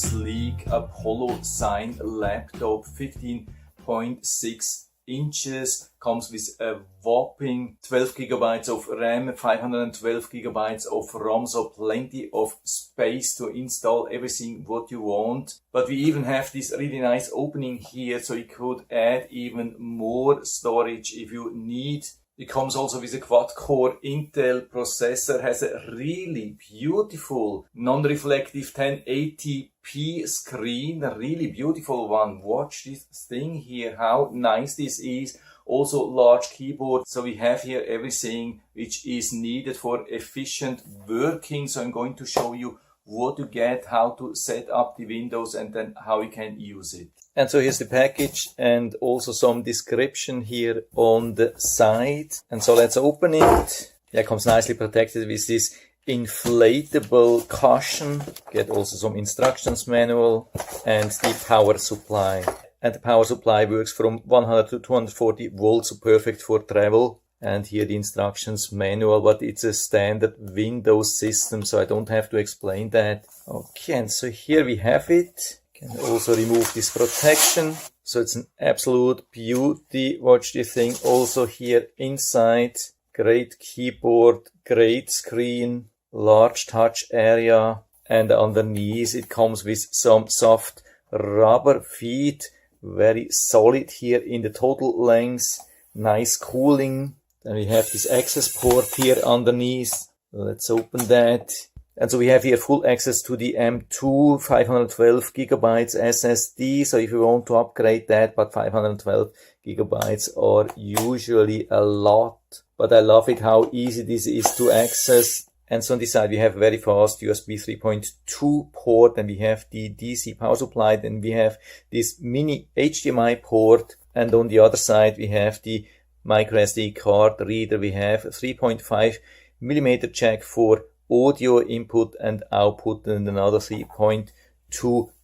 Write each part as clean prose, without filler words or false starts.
sleek Apolosign laptop, 15.6 inches, comes with a whopping 12 gigabytes of RAM, 512 gigabytes of ROM, so plenty of space to install everything what you want. But we even have this really nice opening here, so you could add even more storage if you need. It comes also with a quad-core Intel processor, has a really beautiful non-reflective 1080p screen, a really beautiful one. Watch this thing here, how nice this is. Also large keyboard, so we have here everything which is needed for efficient working. So I'm going to show you what to get, how to set up the Windows, and then how you can use it. And so here's the package and also some description here on the side. And so let's open it. Yeah, it comes nicely protected with this inflatable cushion. Get also some instructions manual and the power supply. And the power supply works from 100 to 240 volts, so perfect for travel. And here the instructions manual, but it's a standard Windows system, so I don't have to explain that. Okay, and so here we have it. Can also remove this protection. So it's an absolute beauty. Watch this thing also here inside. Great keyboard, great screen, large touch area. And underneath it comes with some soft rubber feet. Very solid here in the total length. Nice cooling. Then we have this access port here underneath. Let's open that. And so we have here full access to the M2 512 gigabytes SSD. So if you want to upgrade that, but 512 gigabytes are usually a lot. But I love it how easy this is to access. And so on this side we have very fast USB 3.2 port, and we have the DC power supply. Then we have this mini HDMI port, and on the other side we have the micro SD card reader. We have a 3.5 millimeter jack for audio input and output, and another 3.2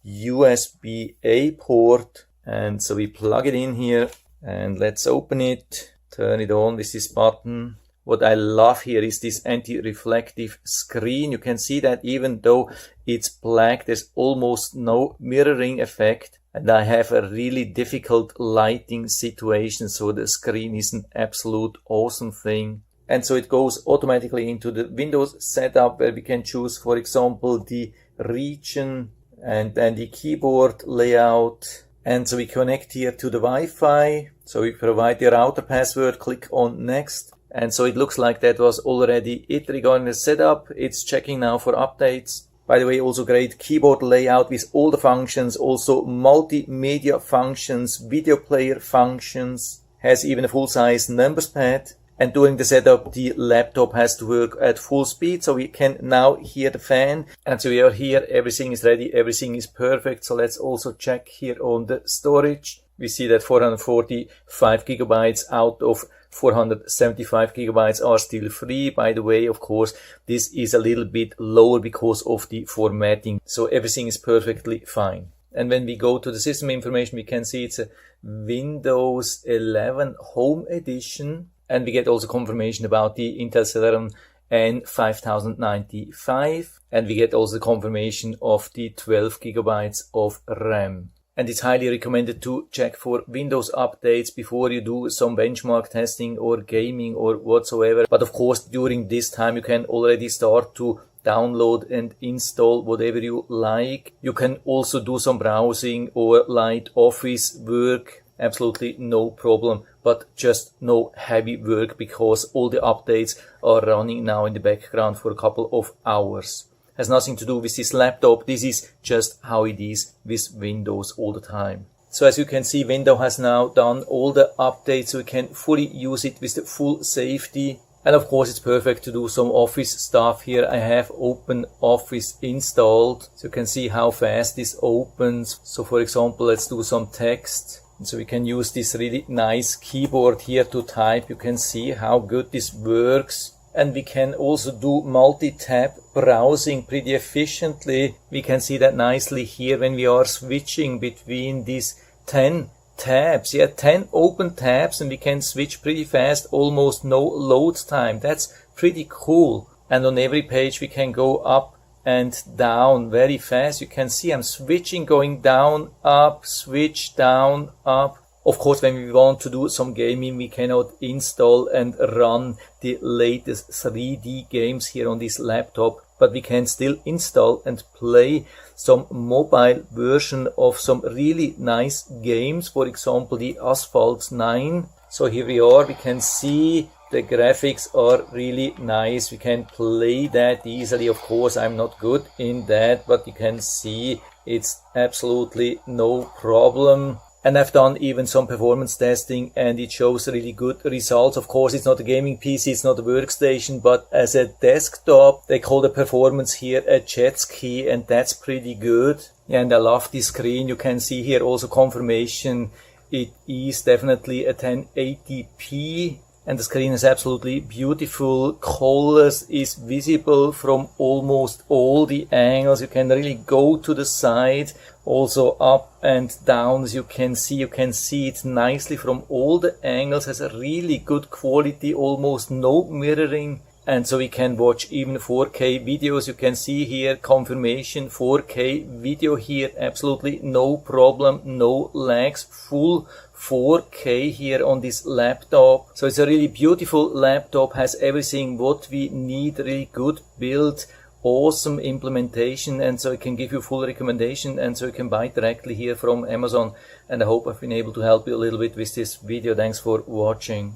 USB-A port. And so we plug it in here, and let's open it, turn it on with this button. What I love here is this anti-reflective screen. You can see that even though it's black, there's almost no mirroring effect. And I have a really difficult lighting situation, so the screen is an absolute awesome thing. And so it goes automatically into the Windows setup, where we can choose, for example, the region and then the keyboard layout. And so we connect here to the Wi-Fi. So we provide the router password, click on next. And so it looks like that was already it regarding the setup. It's checking now for updates. By the way, also great keyboard layout with all the functions, also multimedia functions, video player functions, has even a full-size numbers pad. And during the setup, the laptop has to work at full speed, so we can now hear the fan. And so we are here, everything is ready, everything is perfect. So let's also check here on the storage. We see that 445 gigabytes out of 475 gigabytes are still free. By the way, of course, this is a little bit lower because of the formatting. So everything is perfectly fine. And when we go to the system information, we can see it's a Windows 11 Home Edition. And we get also confirmation about the Intel Celeron N5095. And we get also confirmation of the 12 gigabytes of RAM. And it's highly recommended to check for Windows updates before you do some benchmark testing or gaming or whatsoever. But of course, during this time, you can already start to download and install whatever you like. You can also do some browsing or light office work. Absolutely no problem, but just no heavy work because all the updates are running now in the background for a couple of hours. Has nothing to do with this laptop. This is just how it is with Windows all the time. So as you can see, Windows has now done all the updates, so we can fully use it with the full safety. And of course, it's perfect to do some office stuff here. I have OpenOffice installed, so you can see how fast this opens. So for example, let's do some text. And so we can use this really nice keyboard here to type. You can see how good this works. And we can also do multi-tab browsing pretty efficiently. We can see that nicely here when we are switching between these 10 tabs. Yeah, 10 open tabs, and we can switch pretty fast, almost no load time. That's pretty cool. And on every page we can go up and down very fast. You can see I'm switching, going down, up, switch, down, up. Of course, when we want to do some gaming, we cannot install and run the latest 3D games here on this laptop, but we can still install and play some mobile version of some really nice games. For example, the Asphalt 9. So here we are, we can see the graphics are really nice. We can play that easily. Of course, I'm not good in that, but you can see it's absolutely no problem. And I've done even some performance testing and it shows really good results. Of course, it's not a gaming PC, it's not a workstation, but as a desktop, they call the performance here a jet ski, and that's pretty good. Yeah, and I love this screen. You can see here also confirmation. It is definitely a 1080p. And the screen is absolutely beautiful. Colors is visible from almost all the angles. You can really go to the side, also up and down. As you can see it nicely from all the angles. Has a really good quality, almost no mirroring. And so we can watch even 4K videos. You can see here confirmation 4K video here. Absolutely no problem, no lags, full 4K here on this laptop. So it's a really beautiful laptop, has everything what we need, really good build, awesome implementation, and so I can give you full recommendation, and so you can buy directly here from Amazon. And I hope I've been able to help you a little bit with this video. Thanks for watching.